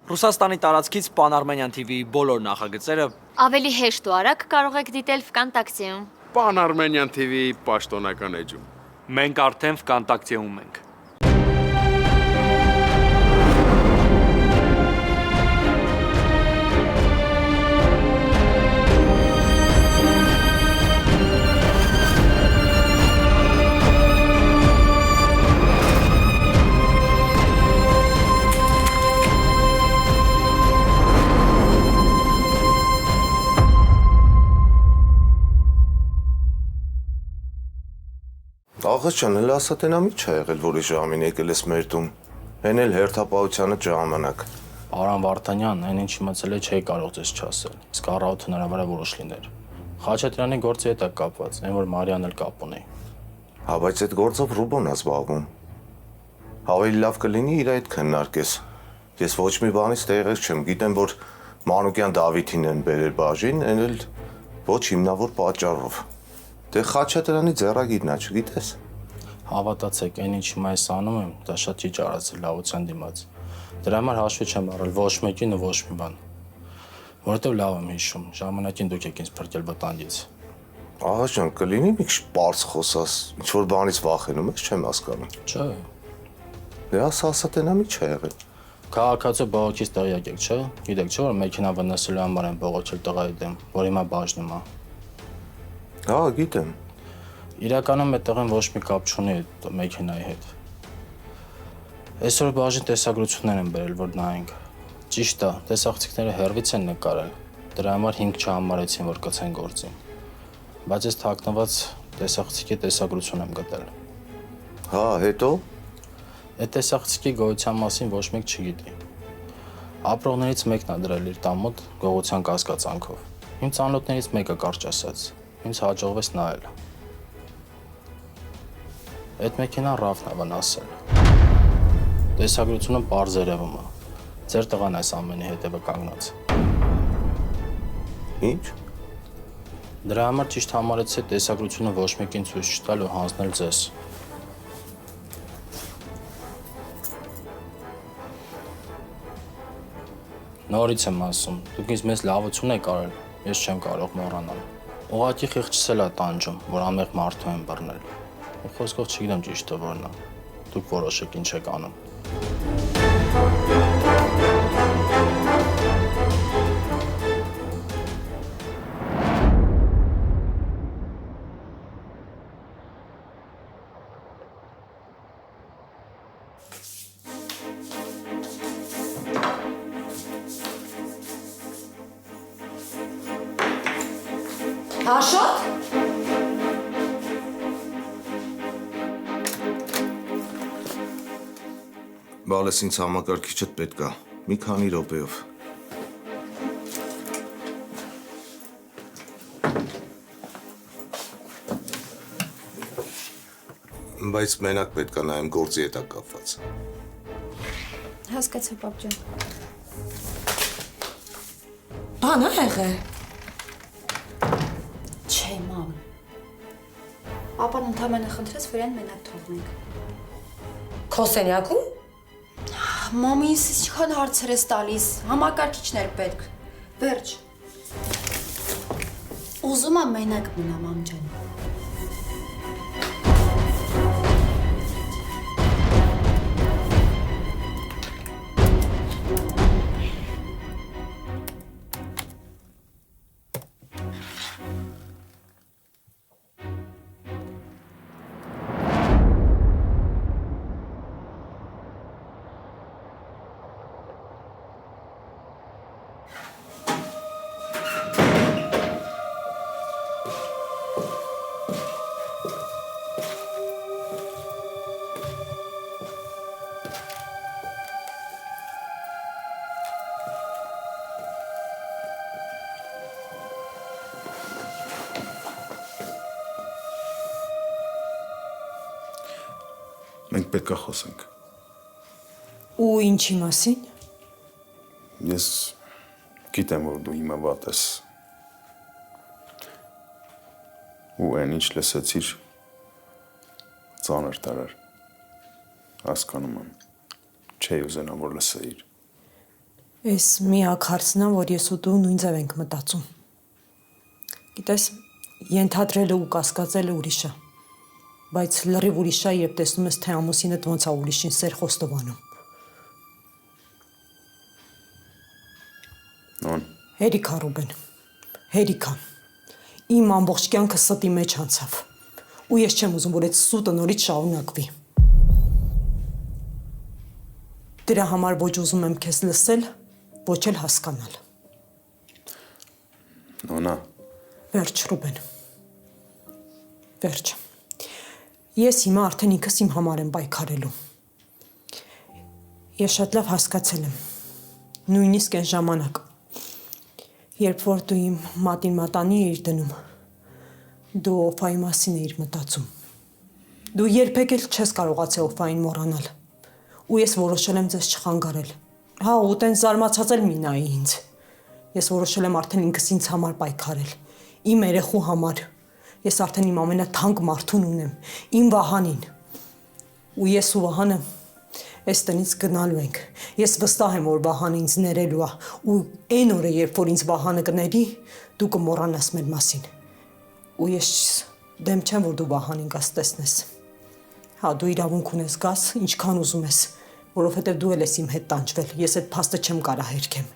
Ռուսաստանի տարածքից Pan-Armenian TV-ի բոլոր նախագծերը Ավելի հեշտ ու արագ կարող եք դիտել Վկանտակցիում։ Pan-Armenian TV-ի պաշտոնական էջում։ մենք արդեն Վկանտակցիում ենք։ Աղջան, էլ ասա տենա մի չա եղել, որի ժամին եկել ես մեր տուն։ Հեն էլ հերթապահությանը ժամանակ։ Արամ Վարդանյան, այն ինչ իմացել է չէի կարող ձեզ չասել, իսկ առավոտ հնարավոր է որոշ լիներ։ Խաչատրյանի գործի հետ է կապված, այն որ Մարիան էլ կապ ունի։ Հա, բայց այդ գործով Ռուբոն ա զբաղվում։ Ավելի լավ կլինի իր այդ քննարկես։ Ես ոչ մի բանից տեղեկ չեմ, գիտեմ, որ Մանուկյան Դավիթին են բերել բաժին, այն էլ ոչ հիմնավոր պատճառով։ Դե Խաչատրյանի ձեռագիրն ա, չգիտես։ Հավատացեք, այն ինչ հիմա ես անում եմ, դա շատ չի ճարացել լավության դիմաց։ Դրա համար հաշվի չեմ առել ոչ մեկին ու ոչ մի բան։ Որովհետև լավ եմ հիշում, ժամանակին դուք եք ինձ փրկել վտանգից։ Աղջան, կլինի մի քիչ պարզ խոսաս, ինչ որ բանից վախենում ես, չեմ հասկանում։ Չէ։ Դե ասա տենա մի չա եղել։ Քաղաքացու բողոքից տեղյակ եք, չէ։ Գիտեք, չէ՞ որ մեքենա վնասելու համար են բողոքել տղայի դեմ, որ հիմա բաժնում է։ Հա, գիտեմ։ Իրականում այդտեղին ոչ մի կապ չունի այդ մեքենայի հետ։ Այսօր բաժին տեսագրություններ են բերել, որ նայենք։ Ճիշտ է, տեսախցիկները հեռվից են նկարել։ Դրա համար հիմք չհամարեցին, որ կցեն գործին։ Բայց ես թաքնված տեսախցիկի տեսագրություն եմ գտել։ Հա, հետո։ Այդ տեսախցիկի գոյության մասին ոչ մեկ չգիտի։ Ապրողներից մեկն է դրել իր տան մոտ գողության կասկածանքով։ Իմ ծանոթներից մեկը կարճ ասաց։ Ինձ հաջողվեց նայել։ Այդ մեքենան Ռաֆն է վնասել։ Տեսագրությունը պարզ երևում է։ Ձեր տղան այս ամենի հետևը կանգնած։ Ինչ։ Դրա համար ճիշտ համարեցի տեսագրությունը ոչ մեկին ցույց չտալ ու հանձնել ձեզ։ Նորից եմ ասում, դուք ինձ մեծ լավություն եք արել, ես չեմ կարող մոռանալ։ Ուղղակի խիղճսել է տանջում, որ ամեղ մարդու են բռնել։ Ու խոսքով չգիտեմ ճիշտը որն է։ Դուք որոշեք ինչ եք անում։ Աշոտ։ Բալես ինձ համակարգիչդ պետք է, մի քանի րոպեով։ Բայց մենակ պետք է նայեմ գործի հետ կապված։ Հասկացա, պապ ջան։ Բան ա եղել։ Չէ, մամ։ Ապան ընդամենը խնդրեց, որ այն մենակ թողնենք։ Քո սենյակում։ Մամի, ինձ ինչքան հարցեր ես տալիս, համակարգիչներ պետք։ Վերջ։ Ուզում եմ մենակ մնամ, մամ ջան։ Մենք պետք է խոսենք։ Ու ինչի մասին։ Ես գիտեմ, որ դու հիմա վատ ես։ Ու այն ինչ լսեցիր, ծանր տարար։ Հասկանում եմ, չէի ուզենա, որ լսեիր։ Էս միակ հարցն է, որ ես ու դու նույն ձև ենք մտածում։ Գիտես, ենթադրելը ու կասկածելը ուրիշ է, բայց լրիվ ուրիշ է, երբ տեսնում ես, թե ամուսինդ ոնց է ուրիշին սեր խոստովանում։ Նոն, Հերիք ա, Ռուբեն, հերիք ա։ Իմ ամբողջ կյանքը ստի մեջ անցավ, ու ես չեմ ուզում, որ այդ սուտը նորից շարունակվի։ Դրա համար ոչ ուզում եմ քեզ լսել, ոչ էլ հասկանալ։ նոնա, Վերջ, Ռուբեն։ Վերջ։ Ես հիմա արդեն ինքս իմ համար եմ պայքարելու։ Ես շատ լավ հասկացել եմ։ Նույնիսկ այն ժամանակ, երբ որ դու իմ մատին մատանի էիր դնում, դու Օֆայի մասին էիր մտածում։ Դու երբեք էլ չես կարողացել Օֆային մոռանալ։ Ու ես որոշել եմ ձեզ չխանգարել։ Հա, ու տեն զարմացած էլ մի նայի ինձ։ Ես որոշել եմ արդեն ինքս ինձ համար պայքարել, իմ երեխու համար։ Ես արդեն իմ ամենաթանկ մարդուն ունեմ, իմ Վահանին։ Ու ես ու Վահանը այս տնից գնալու ենք։ Ես վստահ եմ, որ Վահանը ինձ ներելու է, ու այն օրը, երբ որ ինձ Վահանը կների, դու կմոռանաս մեր մասին։ Ու ես դեմ չեմ, որ դու Վահանին գաս տեսնես։ Հա, դու իրավունք ունես գաս, ինչքան ուզում ես, որովհետև դու էլ ես իմ հետ տանջվել, ես այդ փաստը չեմ կարա հերքեմ։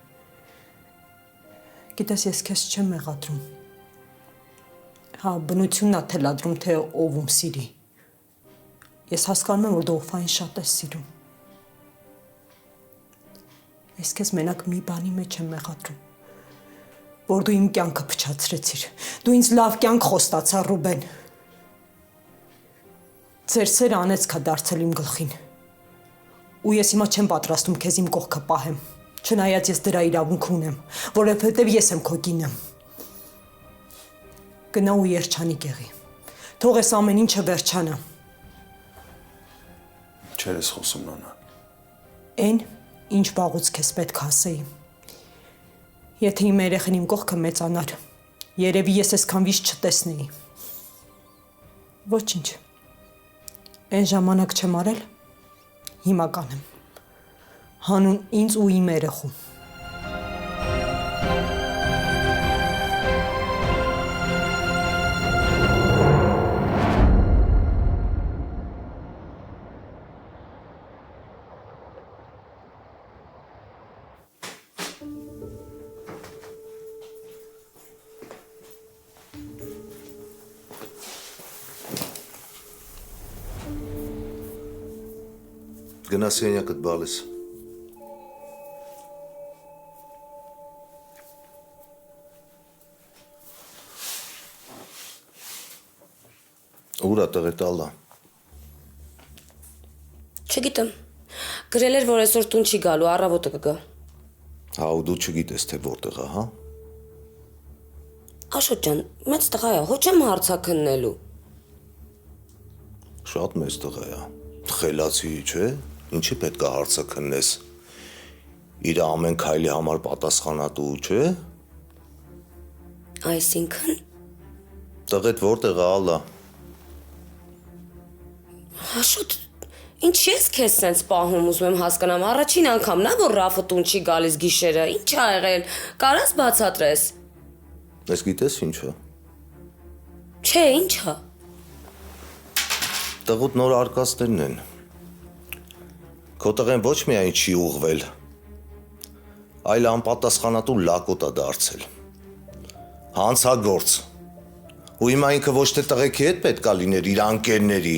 Գիտես, ես քեզ չեմ մեղադրում։ Հա, բնությունն է թելադրում, թե ով ում սիրի։ Ես հասկանում եմ, որ դու Օֆային շատ ես սիրում։ Ես քեզ մենակ մի բանի մեջ եմ մեղադրում, որ դու իմ կյանքը փչացրեցիր։ Դու ինձ լավ կյանք խոստացա, Ռուբեն։ Ձեր սերը անեծք է դարձել իմ գլխին։ Ու ես հիմա չեմ պատրաստում քեզ իմ կողքը պահեմ, չնայած ես դրա իրավունք ունեմ, որովհետև ես եմ քո կինը։ Գնա ու երջանիկ եղի։ Թող այս ամեն ինչը վերջանա։ չեր ես խոսում, նոնա։ Այն, ինչ վաղուց քեզ պետք է ասեի։ Եթե իմ երեխան իմ կողքը մեծանար, երևի ես այսքան վիշտ չտեսնեի։ Ոչինչ։ Այն ժամանակ չեմ արել, հիմա կանեմ։ Հանուն ինձ ու իմ երեխու։ Գնա սենյակդ բալես։ Ուր է տղե տալա։ Չգիտեմ։ Գրել էր, որ այսօր տուն չի գալու, առավոտը կգա։ Հա, ու դու չգիտես, թե որտեղ է, հա։ Աշոտ ջան, մեծ տղա է, հո չեմ հարցա քննելու։ Շատ մեծ տղա է։ Խելացի, չէ։ Ինչի պետք է հարցը քննես։ Իր ամեն քայլի համար պատասխանատու, չէ։ Այսինքն։ Տղեդ որտեղ է, ալա։ Աշոտ, ինչ ես քեզ սենց պահում, ուզում եմ հասկանամ, առաջին անգամն է, որ Ռաֆը տուն չի գալիս գիշերը, ինչ ա եղել, կարաս բացատրես։ Ես գիտես ինչը։ Չէ, ինչ ա։ Տղուտ նոր արկածներն են։ Քո տղեն ոչ միայն չի ուղվել, այլ անպատասխանատու լակոտ է դարձել։ Հանցագործ։ Ու հիմա ինքը ոչ թե տղեկի հետ պետք է լիներ իր անկերների,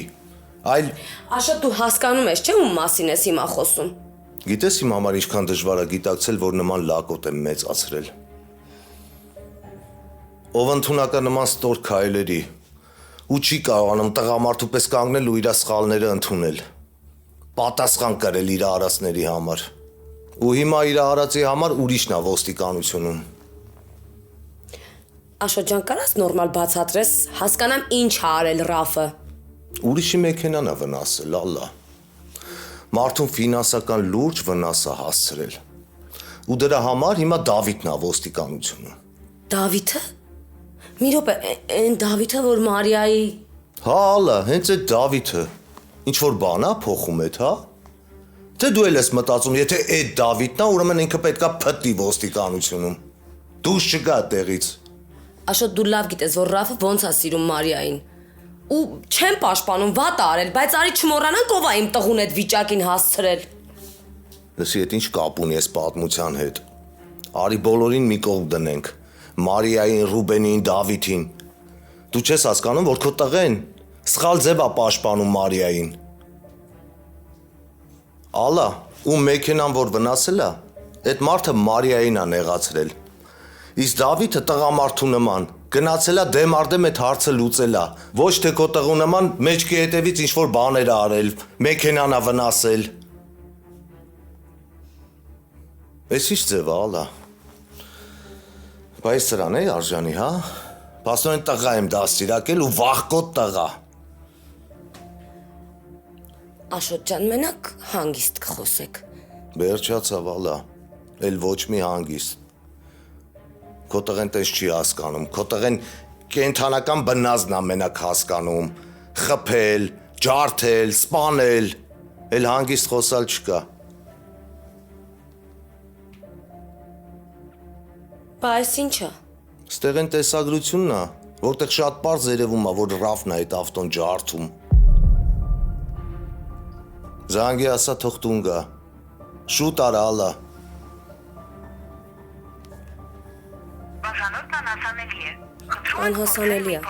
այլ… Աշոտ, դու հասկանում ես, չէ՞ ում մասին ես հիմա խոսում։ Գիտես իմ համար ինչքան դժվար է գիտակցել, որ նման լակոտ եմ մեծացրել։ Ով ընդունական նման ստոր քայլերի ու չի կարողանում տղամարդու պես կանգնել ու իր սխալները ընդունել։ Պատասխան կրել իր արածների համար։ Ու հիմա իր արածի համար ուրիշն է ոստիկանությունում։ Աշոտ ջան, կարաս նորմալ բացատրես, հասկանամ ինչ ա արել Ռաֆը։ Ուրիշի մեքենան է վնասել, ալլա։ Մարդուն ֆինանսական լուրջ վնաս է հասցրել։ Ու դրա համար հիմա Դավիթն է ոստիկանությունում։ Դավիթը։ Մի րոպե, այն Դավիթը, որ Մարիայի… Հա, ալլա, հենց այդ Դավիթը։ Ինչ որ բան է փոխում էդ, հա։ Թե դու էլ ես մտածում, եթե այդ Դավիթն է, ուրեմն ինքը պետքա փտտի ոստիկանությունում։ Դուրս չգա տեղից։ Աշոտ դու լավ գիտես, որ Ռաֆը ոնց է սիրում Մարիային։ Ու չեմ պաշտպանում, վատ է արել, բայց արի չմոռանանք ով է իմ տղուն այդ վիճակին հասցրել։ Լսի, այդ ինչ կապ ունի այս պատմության հետ։ Արի բոլորին մի կողմ դնենք։ Մարիային, Ռուբենին, Դավիթին։ Դու չես հասկանում, որ քո տղեն սխալ ձև է պաշտպանում Մարիային։ Ալա, ու մեքենան որ վնասել է, այդ մարդը Մարիային է նեղացրել։ Իսկ Դավիթը տղամարդու նման գնացել է դեմարդեմ այդ հարցը լուծել է։ Ոչ թե քո տղու նման մեջքի հետևից ինչ-որ բաներ է արել, մեքենան է վնասել։ Էս ինչ ձև է, ալա։ Բայց սրան է արժանի, հա։ Պաստորեն տղա եմ դաստիարակել ու վախկոտ տղա։ Աշոտ ջան, մենակ հանգիստ կխոսեք։ Վերջացավ, ալա։ Էլ ոչ մի հանգիստ։ Քո տղեն տես չի հասկանում, քո տղեն կենթանական բնազն է մենակ հասկանում, խփել, ջարդել, սպանել, էլ հանգիստ խոսալ չկա։ Բա այս ինչա։ Ստեղ են տեսագրությունն է, որտեղ շատ պարզ երևում է, որ Ռաֆն է այդ ավտոն ջարդում։ Զանգի ասա թող տուն գա։ Շուտ արա, ալա։ Բաժանորդն անհասանելի է։ Անհասանելի է։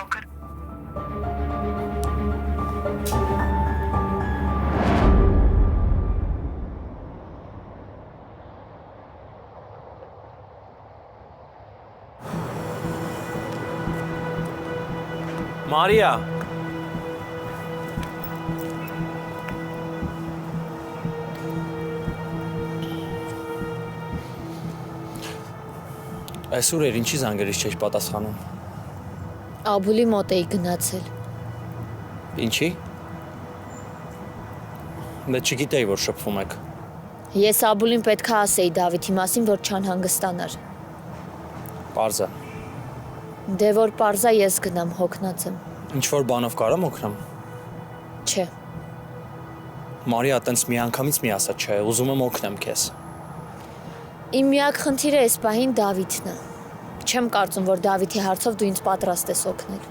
Մարիա։ Այսօր էր ինչի զանգերից չէի պատասխանում։ Աբուլի մոտ էի գնացել։ Ինչի։ Բայց չգիտեի, որ շփվում եք։ Ես Աբուլին պետքա ասեի Դավիթի մասին, որ չանհանգստանար։ Պարզա։ Դե որ պարզա ես գնամ հոգնած եմ։ Ինչ որ բանով կարամ օգնեմ։ Չէ։ Մարիա, տենց միանգամից մի ասա, չէ, ուզում եմ օգնեմ քեզ։ Իմ միակ խնդիրը այս պահին Դավիթն է։ Չեմ կարծում, որ Դավիթի հարցով դու ինձ պատրաստ ես օգնել։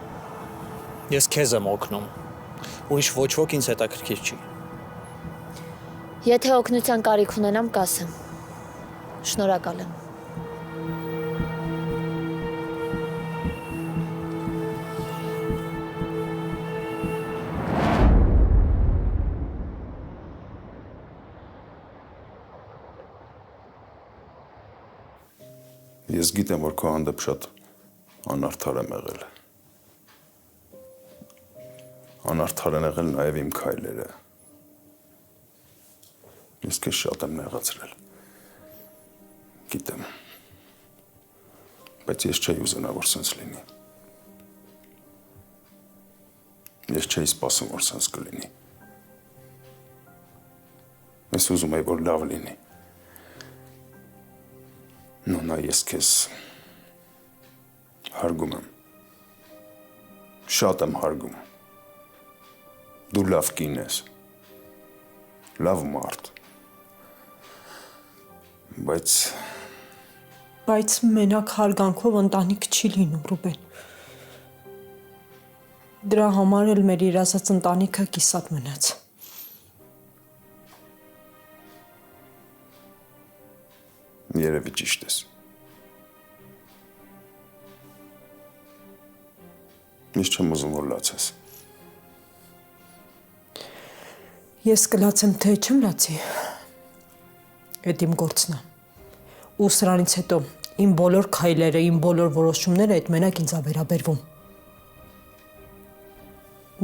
Ես քեզ եմ օգնում։ Ուրիշ ոչ ոք ինձ հետաքրքիր չի։ Եթե օգնության կարիք ունենամ, կասեմ։ Շնորհակալ եմ։ Ես գիտեմ, որ քո հանդեպ շատ անարդար եմ եղել։ Անարդար են եղել նաև իմ քայլերը։ Ես քեզ շատ եմ նեղացրել։ Գիտեմ։ Բայց ես չէի ուզենա, որ սենց լինի։ Ես չէի սպասում, որ սենց կլինի։ Ես ուզում եի, որ լավ լինի։ Նոնա, ես քեզ հարգում եմ, շատ եմ հարգում, դու լավ կին ես, լավ մարդ, Բայց մենակ հարգանքով ընտանիք չի լինում, Ռուբեն։ Դրա համար էլ մեր իրազած ընտանիքը կիսատ մնաց։ Երևի ճիշտ ես։ Ես չեմ ուզում, որ լացես։ Ես կլացեմ, թե չեմ լացի։ Էդ իմ գործն է։ Ու սրանից հետո իմ բոլոր քայլերը, իմ բոլոր որոշումները այդ մենակ ինձ ա վերաբերվում։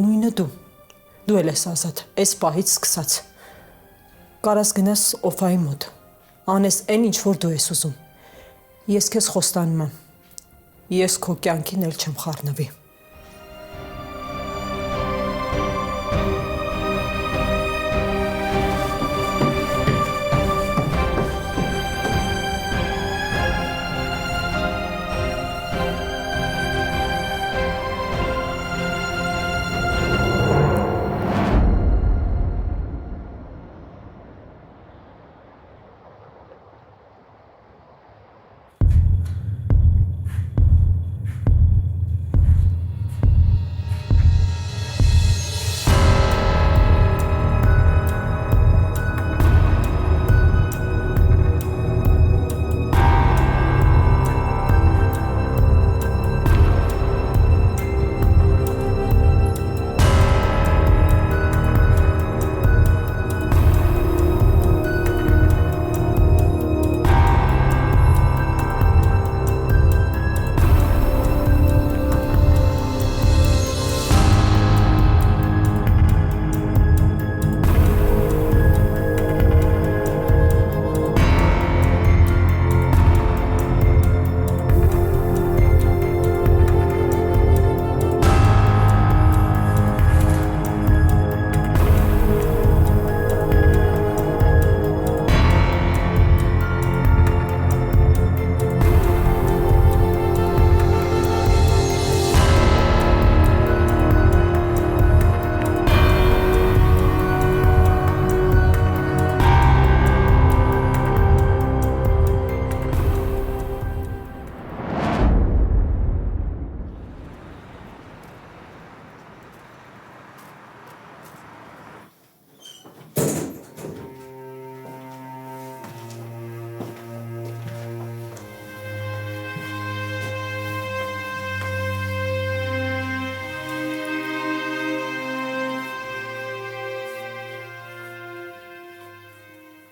Նույնը դու էլ ես ազատ, այս պահից սկսած։ Կարաս գնաս Օֆայի մոտ։ Անես այն ինչ որ դու ես ուզում։ Ես քեզ խոստանում եմ։ Ես քո կյանքին էլ չեմ խառնվի։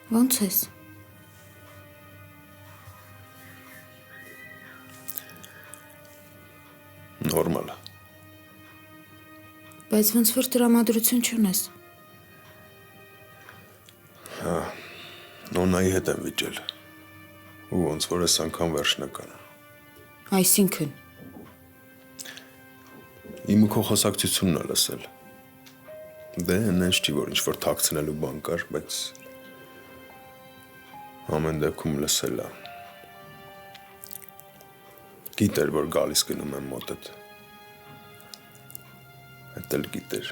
Ո՞նց ես։ Նորմալ է։ Բայց ոնց որ տրամադրություն չունես։ Նոնայի հետ եմ վիճել։ Ու ոնց որ այս անգամ վերջնական։ Այսինքն, Իմը քո խոսակցությունն է լսել։ Դե նենց չի, որ ինչ-որ թաքցնելու բան կար, բայց ամեն դեպքում լսել է։ Գիտեր, որ գալիս գնում եմ մոտդ։ Էդ էլ գիտեր։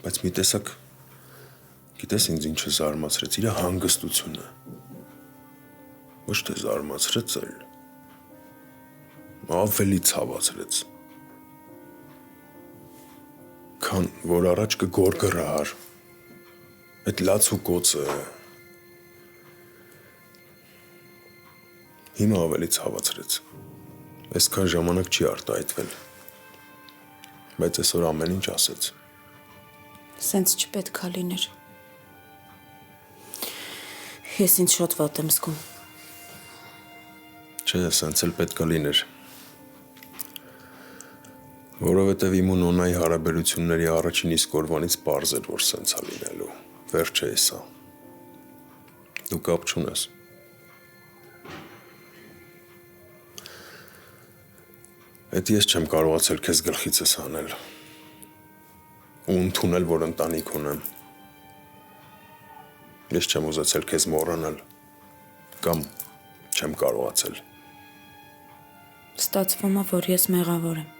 Բայց մի տեսակ, գիտես ինձ ինչը զարմացրեց, իր հանգստությունը։ Ոչ թե զարմացրեց էլ, ավելի ցավացրեց։ Քան որ առաջ կգորգռար, այդ լաց ու կոծը։ Հիմա ավելի ցավացրեց։ Այսքան ժամանակ չի արտահայտվել։ Բայց այսօր ամեն ինչ ասեց։ սենց չպետք է լիներ։ Ես ինձ շատ վատ եմ զգում։ Չէ, սենց էլ պետք է լիներ։ Որովհետև իմ ու Նոնայի հարաբերությունների առաջին իսկ օրվանից պարզ էր, որ սենց է լինելու։ Վերջը է սա։ Դու կապ չունես։ Էդ ես չեմ կարողացել քեզ գլխիցս հանել։ Ու ընդունել, որ ընտանիք ունեմ։ Ես չեմ ուզեցել քեզ մոռանալ։ Կամ չեմ կարողացել։ Ստացվում է, որ ես մեղավոր եմ։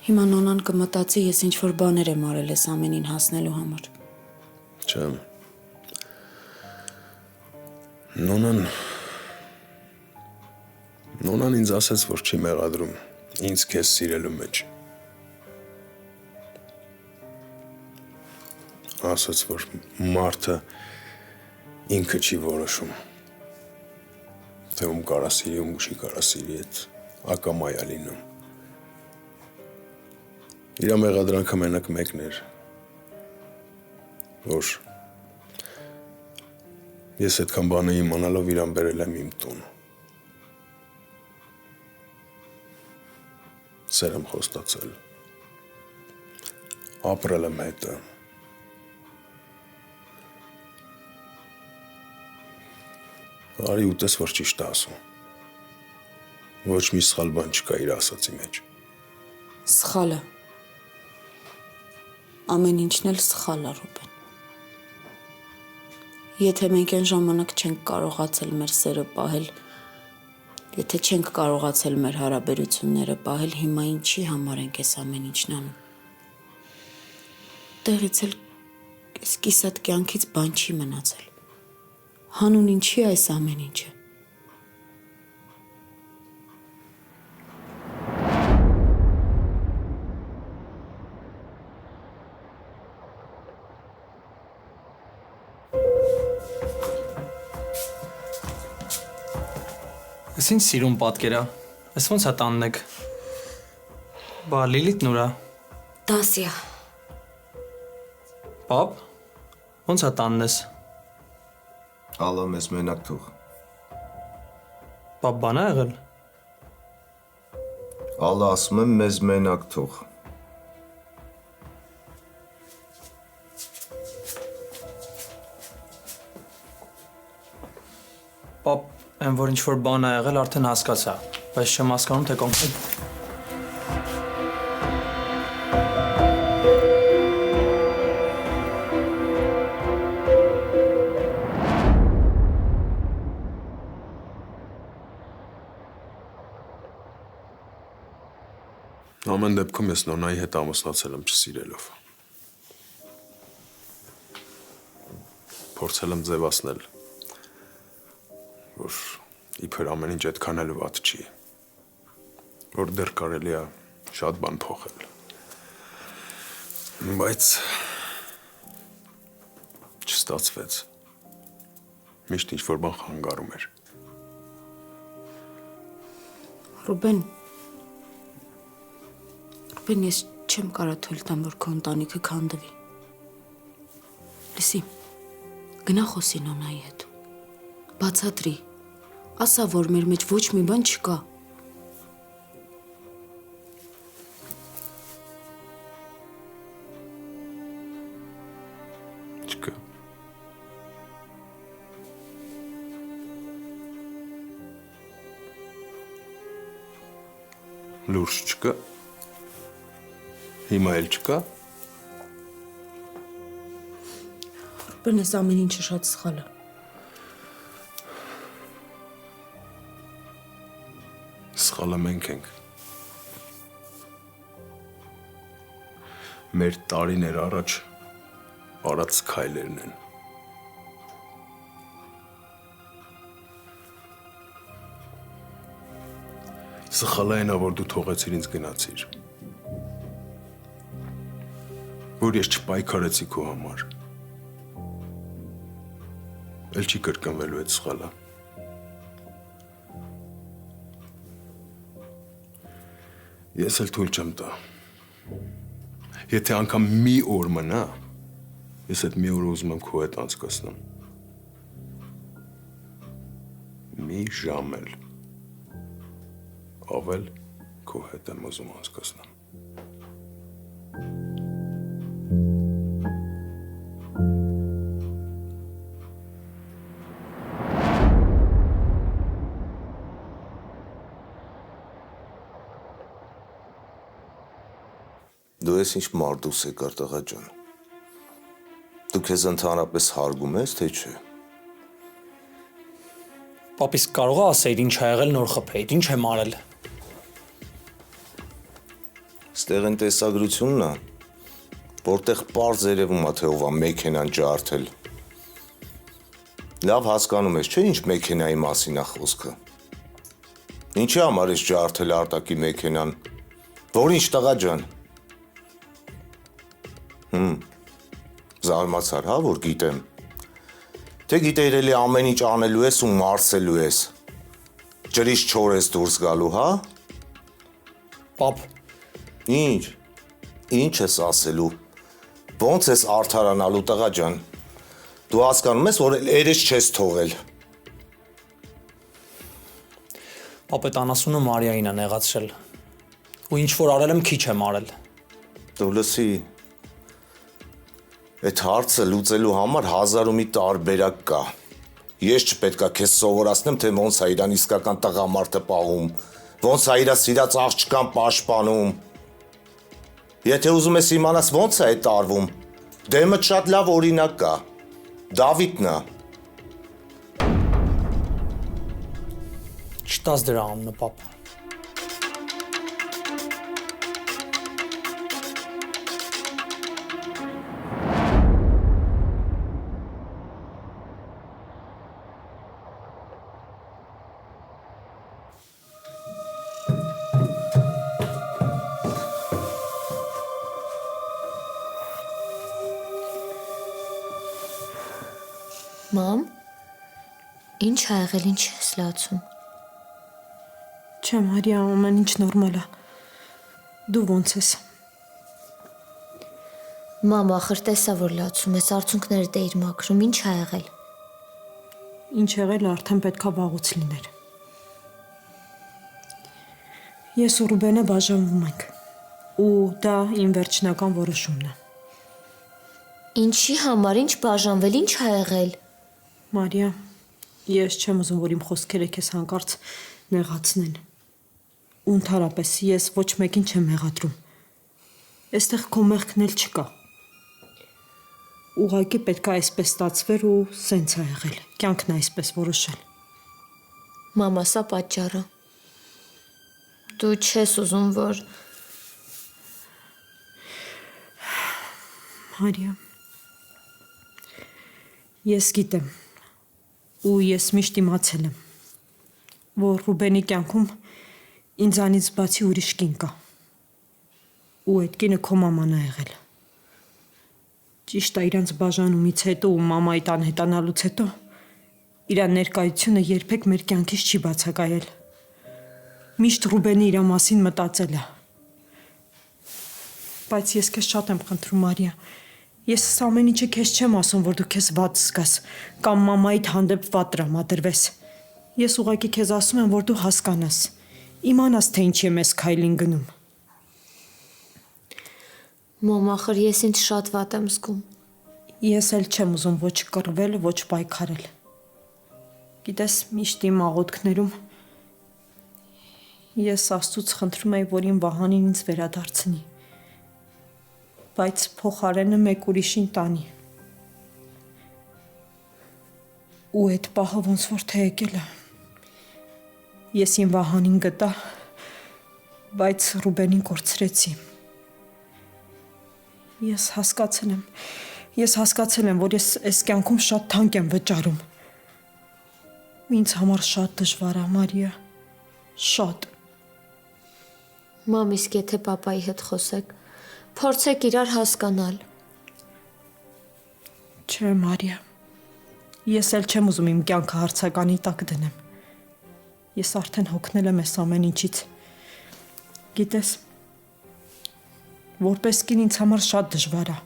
Հիմա Նոնան կմտածի, ես ինչ-որ բաներ եմ արել ես ամենին հասնելու համար։ Չեմ։ Նոնան ինձ ասեց, որ չի մեղադրում ինձ քեզ սիրելու մեջ։ Ասաց, որ մարդը ինքը չի որոշում։ Թե ում կարա սիրի, ում չի կարա սիրի, այդ ակամա է լինում։ Իրա մեղադրանքը մենակ մեկն էր, որ ես այդքան բանը իմանալով իրան բերել եմ իմ տուն։ Սեր եմ խոստացել։ Ապրել եմ հետը։ Արի ուտես, որ ճիշտ է ասում։ Ոչ մի սխալ բան չկա իր ասացի մեջ։ Սխալ է։ Ամեն ինչն էլ սխալ է, Ռուբեն։ Եթե մենք այն ժամանակ չենք կարողացել մեր սերը պահել, եթե չենք կարողացել մեր հարաբերությունները պահել, հիմա ինչի համար ենք այս ամեն ինչն անում։ Տեղից էլ այս կիսատ կյանքից բան չի մնացել։ Հանուն ինչի այս ամեն ինչը։ Ես ինչ սիրուն պատկերա։ Այս ոնց է տանն եք։ Բա Լիլիթն ուրա։ Դասիա։ Պապ, ոնց է տանն ես։ Ալա մեզ մենակ թող։ Պապ բան ա եղել։ Ալա ասում եմ մեզ մենակ թող։ Պապ, այն որ ինչ-որ բան ա եղել արդեն հասկացա, բայց չեմ հասկանում, թե կոնկրետ։ Ամեն դեպքում ես Նոնայի հետ ամուսնացել եմ չսիրելով։ Փորձել եմ ձևացնել, որ իբր ամեն ինչ այդքան էլ վատ չի, որ դեռ կարելի է շատ բան փոխել։ Բայց չստացվեց։ Միշտ ինչ-որ բան խանգարում էր։ Ռուբեն, ես չեմ կարա թույլ տամ, որ քո ընտանիքը քանդվի։ Լսի, գնա խոսի նոնայի հետ։ Բացատրի։ Ասա, որ մեր մեջ ոչ մի բան չկա։ Չկա։ Լուրջ չկա։ Հիմա էլ չկա։ Բնես ամեն ինչը շատ սխալ է։ Սխալը մենք ենք։ Մեր տարիներ առաջ արած քայլերն են։ Սխալը այնա, որ դու թողեցիր ինձ գնացիր։ Որ ես չպայքարեցի քո համար։ Էլ չի կրկնվելու այդ սխալը։ Ես էլ թույլ չեմ տա։ Եթե անգամ մի օր մնա, ես այդ մի օրը ուզում եմ քո հետ անցկացնեմ։ Մի ժամ էլ։ Ավել քո հետ եմ ուզում անցկացնեմ։ Դու ես ինչ մարդուս եկար տղա ջան։ Դու քեզ ընդհանրապես հարգում ես, թե չէ։ Պապիս կարող է ասեիր ինչ ա եղել նոր խփեիդ, ինչ եմ արել։ Ստեղ են տեսագրությունն է, որտեղ պարզ երևում է, թե ով է մեքենան ջարդել։ Լավ հասկանում ես, չէ՞ ինչ մեքենայի մասին է խոսքը։ Ինչի համար ես ջարդել Արտակի մեքենան։ Որ ինչ տղա ջան։ Զարմացար, հա, որ գիտեմ։ Թե գիտեիր էլի ամեն ինչ անելու ես ու մարսելու ես։ Ջրից չոր ես դուրս գալու, հա։ Պապ, Ինչ։ Ինչ ես ասելու։ Ոնց ես արդարանալու տղա ջան։ Դու հասկանում ես, որ երես չես թողել։ պապ այդ անասունը Մարիային է նեղացրել։ Ու ինչ որ արել եմ, քիչ եմ արել։ Դու լսի։ Այդ հարցը լուծելու համար 1000 ու մի տարբերակ կա։ Ես չպետք է քեզ սովորացնեմ, թե ոնց է իրան իսկական տղամարդը պահում, ոնց է իր սիրած աղջկան պաշտպանում։ Եթե ուզում ես իմանաս ոնց է այդ տարվում, դեմդ շատ լավ օրինակ կա։ Դավիթն է։ Չտաս դրա անունը, պապ։ Մամ, ինչ ա եղել, ինչ ես լացում։ Չէ, Մարիա, ամեն ինչ նորմալ է։ Դու ոնց ես։ Մամ, ախր տեսա, որ լացում ես, արցունքներդ էիր մաքրում, ինչ ա եղել։ Ինչ եղել է, արդեն պետքա վաղուց լիներ։ Ես ու Ռուբենը բաժանվում ենք։ Ու դա իմ վերջնական որոշումն է։ Ինչի համար, ինչ բաժանվել, ինչ ա եղել։ Մարիա, ես չեմ ուզում, որ իմ խոսքերը քեզ հանկարծ նեղացնեն։ Ու ընդհանրապես ես ոչ մեկին չեմ մեղադրում։ Այստեղ քո մեղքն էլ չկա։ Ուղղակի պետք է այսպես ստացվեր ու սենց ա եղել։ Կյանքն է այսպես որոշել։ Մամա, սա պատճառը։ Դու չես ուզում, որ Մարիա, ես գիտեմ ու ես միշտ իմացել եմ, որ Ռուբենի կյանքում ինձանից բացի ուրիշ կին կա։ Ու այդ կինը քո մաման է եղել։ Ճիշտ է, իրանց բաժանումից հետո ու մամայից անհետանալուց հետո իր ներկայությունը երբեք մեր կյանքից չի բացակայել։ Միշտ Ռուբենի իր մասին մտածել է։ Բայց ես քեզ շատ եմ խնդրում, Մարիա, Ես ամեն ինչը քեզ չեմ ասում, որ դու քեզ վատ զգաս կամ մամայիդ հանդեպ վատ տրամադրվես։ Ես ուղղակի քեզ ասում եմ, որ դու հասկանաս, իմանաս, թե ինչի եմ ես քայլին գնում։ Մամ, ախր ես ինձ շատ վատ եմ զգում։ Ես էլ չեմ ուզում ոչ կռվել, ոչ պայքարել։ Գիտես, միշտ իմ աղոթքներում ես Աստծուց խնդրում եի, որ իմ Վահանին ինձ վերադարձնի, բայց փոխարենը մեկ ուրիշին տանի։ Ու այդ պահը ոնց որ թե եկել է։ Ես իմ Վահանին գտա, բայց Ռուբենին կորցրեցի։ Ես հասկացել եմ, որ ես այս կյանքում շատ թանկ եմ վճարում։ Ինձ համար շատ դժվար է, Մարիա, շատ։ Մամ, իսկ եթե պապայի հետ խոսեք, փորձեք իրար հասկանալ։ Չէ, Մարիա, ես էլ չեմ ուզում իմ կյանքը հարցականի տակ դնեմ։ Ես արդեն հոգնել եմ այս ամեն ինչից։ Գիտես, որպես կին ինձ համար շատ դժվար է։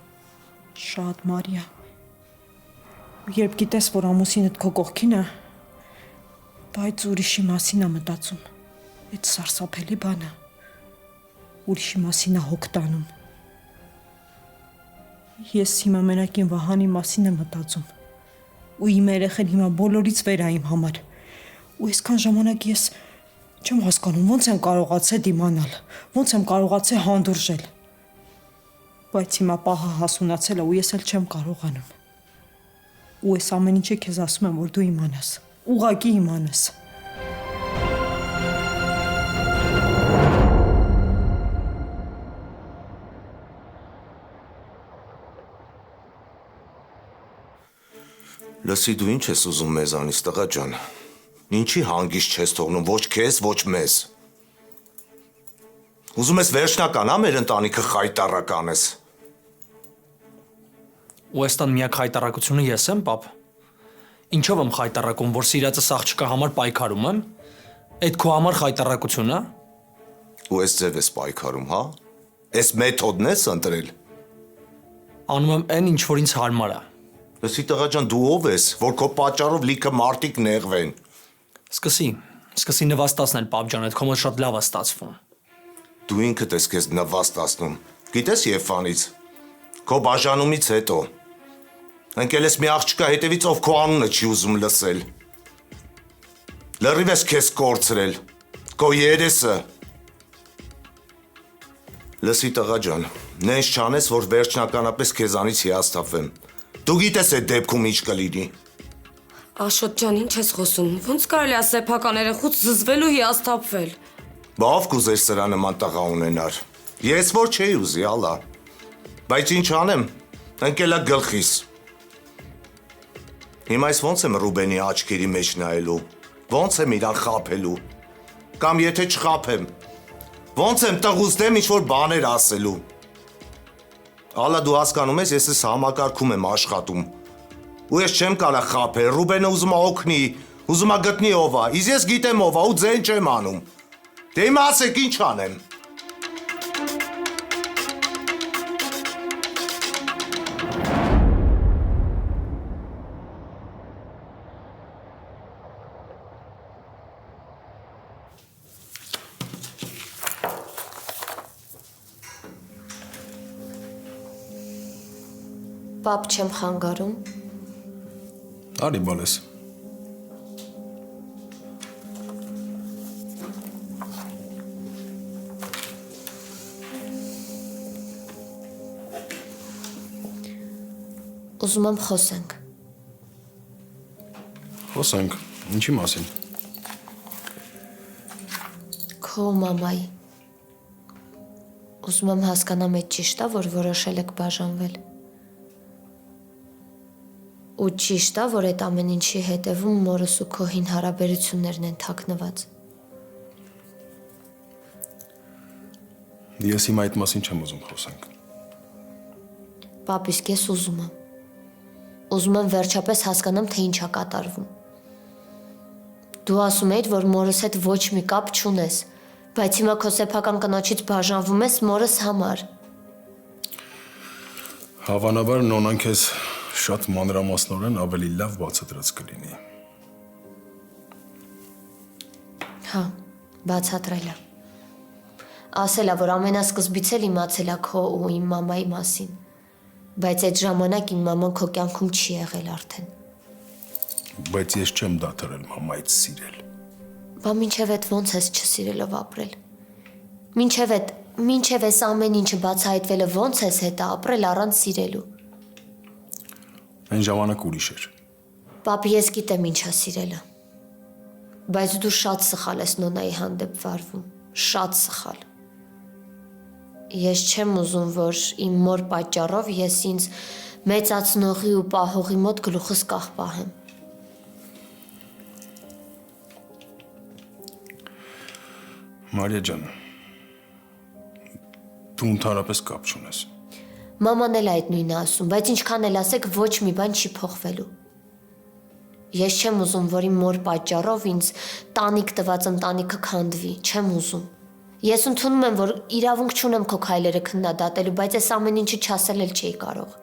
Շատ, Մարիա։ Երբ գիտես, որ ամուսինդ քո կողքին է, բայց ուրիշի մասին է մտածում։ Այդ սարսափելի բանը։ Ուրիշի մասին է հոգ տանում։ Ես հիմա մենակ իմ Վահանի մասին եմ մտածում։ Ու իմ երեխեն հիմա բոլորից վեր է իմ համար։ Ու այսքան ժամանակ ես չեմ հասկանում, ոնց եմ կարողացել դիմանալ, ոնց եմ կարողացել հանդուրժել։ Բայց հիմա պահը հասունացել է ու ես էլ չեմ կարողանում։ Ու այս ամեն ինչը քեզ ասում եմ, որ դու իմանաս, ուղղակի իմանաս։ Լսի, դու ինչ ես ուզում մեզանից, տղա ջան։ Ինչի հանգիստ չես թողնում ոչ քեզ, ոչ մեզ։ Ուզում ես վերջնական, մեր ընտանիքը խայտառական ես։ Ու այստան միակ խայտառակությունը ես եմ, պապ։ Ինչով եմ խայտառակում, որ սիրածս աղջկա համար պայքարում եմ։ Այդ քո համար խայտառակություն է։ Ու այս ձև ես պայքարում, հա։ Այս մեթոդն ես ընտրել։ Անում եմ այն, ինչ որ ինձ հարմար է։ Լսի, տղա ջան, դու ով ես, որ քո պատճառով լիքը մարդիկ նեղվեն։ Սկսի նվաստացնել, պապ ջան, այդ կոմոդ շատ լավ է ստացվում։ Դու ինքդ ես քեզ նվաստացնում։ Գիտես Եվանից, քո բաժանումից հետո ընկել ես մի աղջկա հետևից, ով քո անունը չի ուզում լսել։ Լրիվ ես քեզ կորցրել, քո երեսը։ Լսի, տղա ջան, նենց չանես, որ վերջնականապես քեզանից հիասթափվեմ։ Դու գիտես այդ դեպքում ինչ կլինի։ Աշոտ ջան, ինչ ես խոսում։ Ոնց կարելի է սեփական երեխուց զզվել ու հիասթափվել։ Բավ կուզեր սրա նման տղա ունենար։ Ես որ չէի ուզի, ալա։ Բայց ինչ անեմ, ընկելա գլխիս։ Հիմա ես ոնց եմ Ռուբենի աչքերի մեջ նայելու, ոնց եմ իրան խաբելու, կամ եթե չխաբեմ, ոնց եմ տղուց դեմ ինչ-որ բաներ ասելու։ Ալա դու հասկանում ես, ես ես համակարգում եմ աշխատում։ Ու ես չեմ կարա խաբել, Ռուբենը ուզում է օգնի, ուզում է գտնի ով է, իսկ ես գիտեմ ով է ու ձեն չեմ անում։ Դե հիմա ասեք ինչ անեմ։ Պապ չեմ խանգարում։ Արի բալես։ Ուզում եմ խոսենք։ Խոսենք, ինչի մասին։ Քո մամայի։ Ուզում եմ հասկանամ այդ ճիշտ է, որ որոշել եք բաժանվել։ Ու ճիշտ է, որ այդ ամեն ինչի հետևում մորս ու քո հին հարաբերություններն են թաքնված։ Ես հիմա այդ մասին չեմ ուզում խոսենք։ Պապ, իսկ ես ուզում եմ։ Ուզում եմ վերջապես հասկանամ, թե ինչ է կատարվում։ Դու ասում էիր, որ մորս հետ ոչ մի կապ չունես, բայց հիմա քո սեփական կնոջից բաժանվում ես մորս համար։ Հավանաբար նոնան քեզ շատ մանրամասնորեն ավելի լավ բացատրած կլինի։ Հա, բացատրել է։ Ասել է, որ ամենասկզբից էլ իմացել է քո ու իմ մամայի մասին։ Բայց այդ ժամանակ իմ մաման քո կյանքում չի եղել արդեն։ Բայց ես չեմ դադարել մամայից սիրել։ Բա մինչև այդ ոնց ես չսիրելով ապրել։ Մինչև այս ամեն ինչը բացահայտվելը ոնց ես հետը ապրել առանց սիրելու։ Այն ժամանակ ուրիշ էր։ Պապի, ես գիտեմ ինչա սիրելը։ Բայց դու շատ սխալ ես նոնայի հանդեպ վարվում, շատ սխալ։ Ես չեմ ուզում, որ իմ մոր պատճառով ես ինձ մեծացնողի ու պահողի մոտ գլուխս կախ պահեմ։ Մարիա ջան, դու ընդհանրապես կապ չունես։ Մաման էլ այդ նույնը ասում, բայց ինչքան էլ ասեք, ոչ մի բան չի փոխվելու։ Ես չեմ ուզում, որ իմ մոր պատճառով ինձ տանիք տված ընտանիքը քանդվի, չեմ ուզում։ Ես ընդունում եմ, որ իրավունք չունեմ քո քայլերը քննադատելու, բայց այս ամեն ինչը չասել էլ չէի կարող։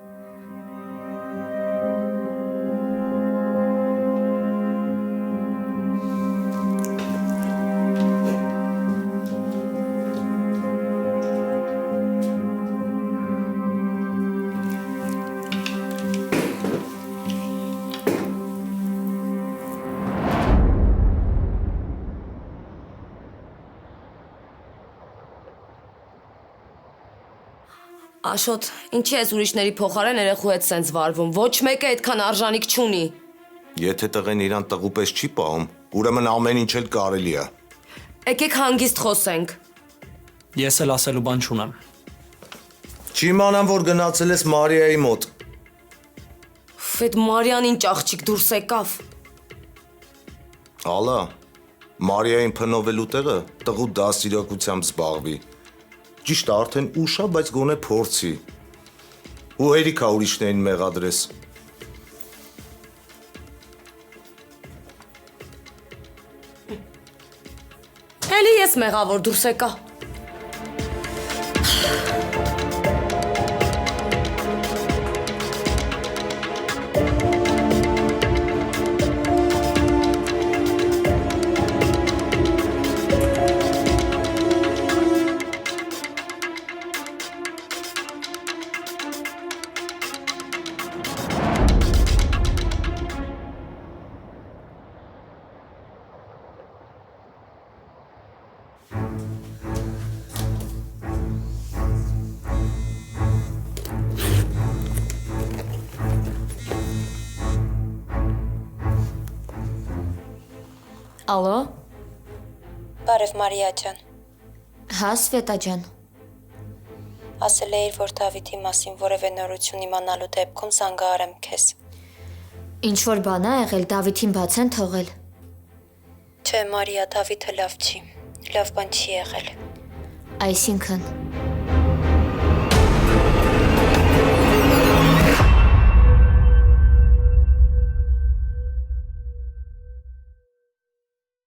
Աշոտ, ինչի ես ուրիշների փոխարեն երեխու հետ սենց վարվում, ոչ մեկը այդքան արժանիք չունի։ Եթե տղեն իրան տղու պես չի պահում, ուրեմն ամեն ինչ էլ կարելի է։ Եկեք հանգիստ խոսենք։ Ես էլ ասելու բան չունեմ։ Չիմանամ, որ գնացել ես Մարիայի մոտ։ Այդ Մարիան ինչ աղջիկ դուրս եկավ։ Ալա, Մարիային փնովելու տեղը տղու դաստիարակությամբ զբաղվի։ Ճիշտ է, արդեն ուշ է, բայց գոնե փորձի։ Ու հերիք է ուրիշներին մեղադրես։ Էլի ես մեղավոր դուրս եկա։ Ալո։ Բարև Մարիա ջան։ Հա, Սվետա ջան։ Ասել էիր, որ Դավիթի մասին որևէ նորություն իմանալու դեպքում զանգահարեմ քեզ։ Ինչ որ բան ա եղել, Դավիթին բաց են թողել։ Չէ, Մարիա, Դավիթը լավ չի։ Լավ բան չի եղել։ Այսինքն